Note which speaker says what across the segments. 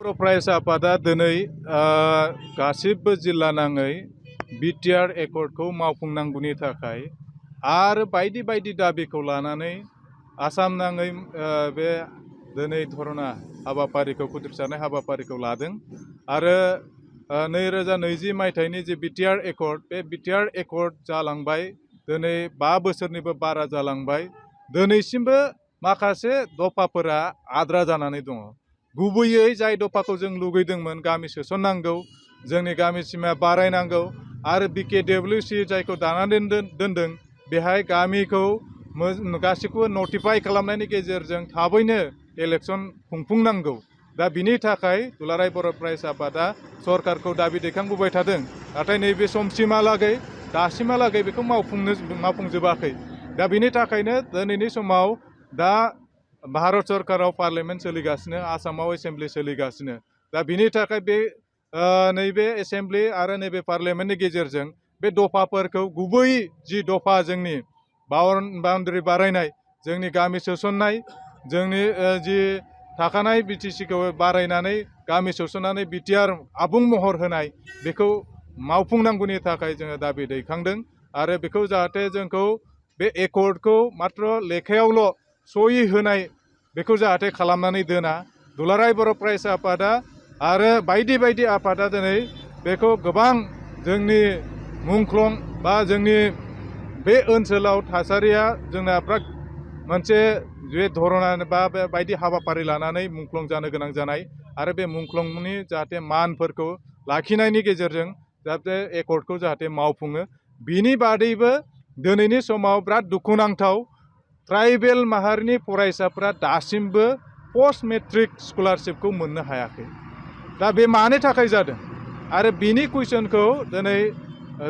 Speaker 1: बर' फरायसा आफादा दिनै गासिबो जिल्ला नाङै बिटिआर एकर्डखौ मावफुंनांगौनि थाखाय आरो बायदि बायदि दाबिखौ लानानै आसाम नाङै बे दिनै धरना हाबाफारिखौ फोजोबस्रांनाय हाबाफारिखौ लादों आरो 2020 मायथाइनि जे बिटिआर एकर्ड बे बिटिआर एकर्ड जालांबाय दिनै 5 बोसोरनिबो बारा जालांबाय दिनैसिमबो माखासे दफाफोरा आद्रा जानानै दङ। गुबैयै जाय दफाखौ जों लुगैदोंमोन गामि सोसननांगौ जोंनि गामि सिमा बारायनांगौ आरो बिकेडब्लिउसि जायखौ दानानै दोनदों बेहाय गामिखौ गासैखौबो नटिफाइ खालामनायनि गेजेरजों थाबैनो इलेक्सन खुंफुंनांगौ। दा बिनि थाखाय दुलाराय बर' फरायसा आफादा सरकारखौ दाबि दैखांबोबाय थादों नाथाय नैबे समसिमहालागै दासिमहालागै बेखौ मावफुंजोबाखै। दा बिनि थाखायनो दिनैनि समाव दा भारत सरकाराव पार्लियामेन्ट सोलिगासिनो आसामाव एसेमब्लि सोलिगासिनो। दा बिनि थाखाय बे नैबे एसेमब्लि आरो नैबे पार्लियामेन्टनि गेजेरजों बे दफाफोरखौ गुबै जि दफा जोंनि बाउन्डारि बारायनाय जोंनि गामि सोसननाय जोंनि जि थाखानाय बिटिसिखौ बारायनानै गामि सोसननानै बिटिआर आबुं महर होनाय बेखौ मावफुंनांगौनि थाखाय जोङो दाबि दैखांदों आरो बेखौ जाहाथे जोंखौ बे एकर्डखौ मात्र लेखायावल' सहि होनाय बेखौ जाहाथे खालामनानै दोना। दुलाराय बर' फरायसा आफादा आरो बायदि बायदि आफादा दिनै बेखौ गोबां जोंनि मुंख्लं बा जोंनि बे ओनसोलाव थासारिया जोंना मोनसे बे धरना बा बायदि हाबाफारि लानानै मुंख्लं जानो गोनां जानाय आरो बे मुंख्लंनि जाहाथे मानफोरखौ लाखिनायनि गेजेरजों जाहाथे एकर्डखौ जाहाथे मावफुङो। बिनि बादैबो दिनैनि समाव बिराद दुखुनांथाव ट्राइबेल माहारिनि फरायसाफ्रा दासिमबो पस्ट मेट्रिक स्कलारशिपखौ मोननो हायाखै। दा बे मानि थाखाय जादों आरो बिनि कुइसनखौ दिनै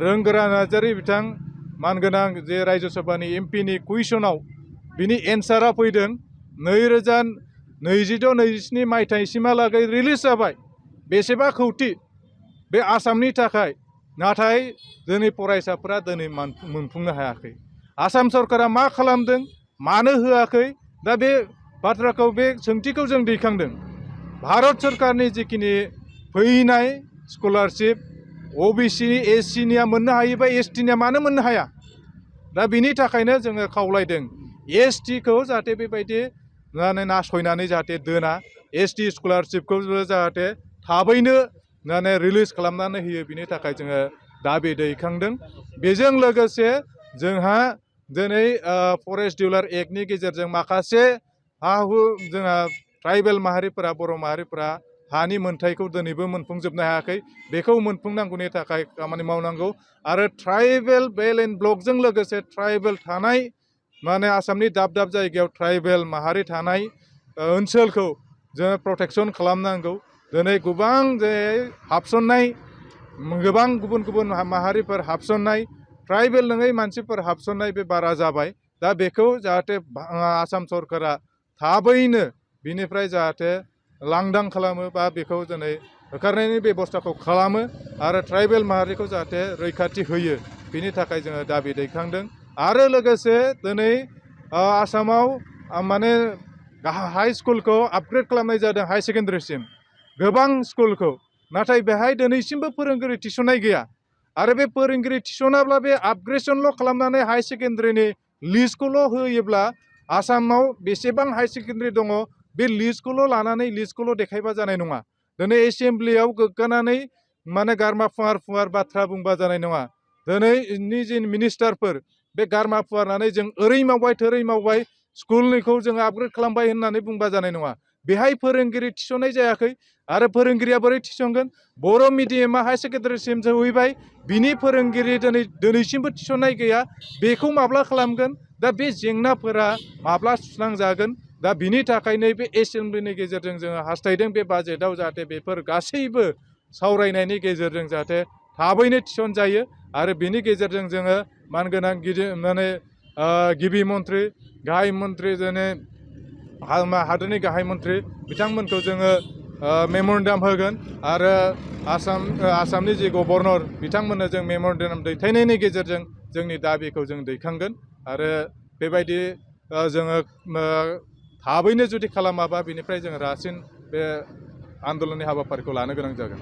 Speaker 1: रोंगोरा नार्जारि बिथां मानगोनां जे रायजो सभानि एमपिनि कुइसनाव बिनि एन्सारा फैदों 2026-27 मायथाइसिमहालागै रिलिज जाबाय बेसेबा खौटि बे आसामनि थाखाय नाथाय जोंनि फरायसाफ्रा दिनै मोनफुंनो हायाखै। आसाम सरकारा मा खालामदों मानो होआखै दा बे बाथ्राखौ बे सोंथिखौ जों दैखांदों। भारत सरकारनि जिखिनि फैनाय स्कलारशिप ओबिसि एससिनिया मोननो हायोबा एसटिनिया मानो मोननो हाया? दा बिनि थाखायनो जोङो खावलायदों एसटिखौ जाहाथे बेबायदि नासयनानै जाहाथे दोना एसटि स्कलारशिपखौ जाहाथे थाबैनो रिलिज खालामनानै होयो बिनि थाखाय जोङो दाबि दैखांदों। बेजों लोगोसे जोंहा दिनै फरेस्ट डिउलार एक्टनि गेजेरजों माखासे हा हु जोंहा ट्राइबेल माहारिफोरा बर' माहारिफोरा हानि मोन्थायखौ दिनैबो मोनफुंजोबनो हायाखै बेखौ मोनफुंनांगौनि थाखाय खामानि मावनांगौ आरो ट्राइबेल बेल्ट एन्ड ब्लकजों लोगोसे ट्राइबेल थानाय आसामनि दाब दाब जायगायाव ट्राइबेल माहारि थानाय ओनसोलखौ जोङो प्रटेक्सन खालामनांगौ। दिनै गोबां जे हाबसननाय गोबां गुबुन गुबुन माहारिफोर हाबसननाय ट्राइबेल नङै मानसिफोर हाबसननाय बे बारा जाबाय। दा बेखौ जाहाथे आसाम सरकारा थाबैनो बिनिफ्राय जाहाथे लांदां खालामो बा बेखौ दिनै होखारनायनि बेबस्थाखौ खालामो आरो ट्राइबेल माहारिखौ जाहाथे रैखाथि होयो बिनि थाखाय जोङो दाबि दैखांदों। आरो लोगोसे दिनै आसामाव हाई स्कुलखौ आपग्रेड खालामनाय जादों हाई सेकेन्डारिसिम गोबां स्कुलखौ नाथाय बेहाय दिनैसिमबो फोरोंगिरि थिसननाय गैया आरो बे फोरोंगिरि थिसनाब्ला बे आपग्रेडसनल' खालामनानै हाई सेकेन्डारिनि लिस्टखौल' होयोब्ला आसामाव बेसेबां हाई सेकेन्डारि दङ बे लिस्टखौल' लानानै लिस्टखौल' देखायबा जानाय नङा। दिनै एसेमब्लियाव गोग्गानानै गारमा फुवार फुवार बाथ्रा बुंबा जानाय नङा। दिनैनि जि मिनिस्टारफोर बे गारमा फुवारनानै जों ओरै मावबाय थोरै मावबाय स्कुलनिखौ जों आपग्रेड खालामबाय होननानै बुंबा जानाय नङा। बेहाय फोरोंगिरि थिसननाय जायाखै आरो फोरोंगिरिया बोरै थिसनगोन? बर' मिडियामा हाई सेकेन्डारिसिम सहैबाय बिनि फोरोंगिरि दिनैसिमबो थिसननाय गैया बेखौ माब्ला खालामगोन? दा बे जेंनाफोरा माब्ला सुस्रांजागोन? दा बिनि थाखायनो बे एसेमब्लिनि गेजेरजों जोङो हास्थायदों बे बाजेटआव जाहाथे बेफोर गासैबो सावरायनायनि गेजेरजों जाहाथे थाबैनो थिसनजायो आरो बिनि गेजेरजों जोङो मानगोनां गिबि मन्थ्रि गाहाय मन्थ्रि हादोरनि गाहाय मन्थ्रि बिथांमोनखौ जोङो मेम'रेन्डाम होगोन आरो आसामनि जि गभर्नर बिथांमोननो जों मेम'रेन्डाम दैथायनायनि गेजेरजों जोंनि दाबिखौ जों दैखांगोन आरो बेबायदि जोङो थाबैनो जुदि खालामाबा बिनिफ्राय जोङो रासिन बे आन्दलननि हाबाफारिखौ लानो गोनां जागोन।